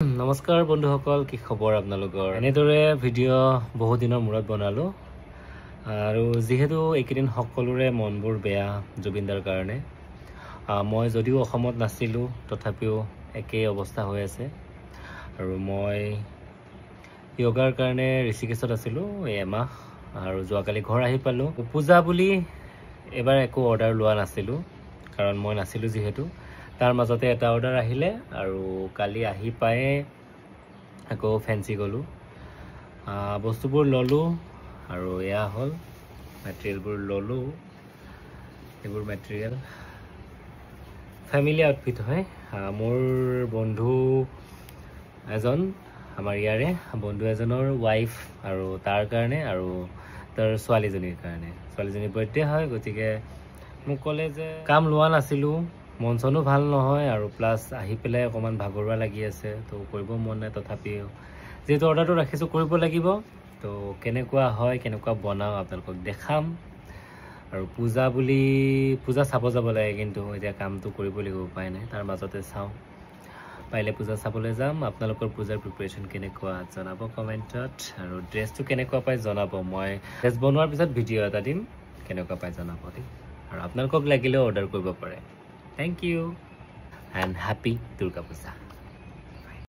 নমস্কাৰ বন্ধুসকল, কি খবৰ আপোনালোকৰ? এনেদৰে ভিডিঅ' বহু দিনৰ মূৰত বনালোঁ আৰু যিহেতু এইকেইদিন সকলোৰে মনবোৰ বেয়া জুবিনদাৰ কাৰণে। মই যদিও অসমত নাছিলোঁ তথাপিও একেই অৱস্থা হৈ আছে আৰু মই য়োগাৰ কাৰণে ঋষিকেশত আছিলোঁ এমাহ আৰু যোৱাকালি ঘৰ আহি পালোঁ। পূজা বুলি এবাৰ একো অৰ্ডাৰ লোৱা নাছিলোঁ কাৰণ মই নাছিলোঁ যিহেতু। তাৰ মাজতে এটা অৰ্ডাৰ আহিলে আৰু কালি আহি পায়ে আকৌ ফেঞ্চি গ'লোঁ, বস্তুবোৰ ল'লোঁ আৰু এয়া হ'ল মেটেৰিয়েলবোৰ ল'লোঁ। এইবোৰ মেটেৰিয়েল ফেমিলি আউটফিট হয়। মোৰ বন্ধু এজন, আমাৰ ইয়াৰে বন্ধু এজনৰ ৱাইফ আৰু তাৰ কাৰণে আৰু তাৰ ছোৱালীজনীৰ কাৰণে। ছোৱালীজনীৰ বাৰ্থডে হয়, গতিকে মোক ক'লে যে কাম লোৱা নাছিলোঁ, মন চনো ভাল নহয় আৰু প্লাছ আহি পেলাই অকণমান ভাগৰুৱা লাগি আছে, তো কৰিব মন নাই। তথাপিও যিহেতু অৰ্ডাৰটো ৰাখিছোঁ কৰিব লাগিব, তো কেনেকুৱা হয় কেনেকুৱা বনাওঁ আপোনালোকক দেখাম। আৰু পূজা বুলি পূজা চাব যাব লাগে, কিন্তু এতিয়া কামটো কৰিব লাগিব, উপায় নাই। তাৰ মাজতে চাওঁ, পাৰিলে পূজা চাবলৈ যাম। আপোনালোকৰ পূজাৰ প্ৰিপাৰেশ্যন কেনেকুৱা জনাব কমেণ্টত, আৰু ড্ৰেছটো কেনেকুৱা পায় জনাব। মই ড্ৰেছ বনোৱাৰ পিছত ভিডিঅ' এটা দিম, কেনেকুৱা পায় জনাব দেই। আৰু আপোনালোকক লাগিলেও অৰ্ডাৰ কৰিব পাৰে। Thank you and happy Durga Puja.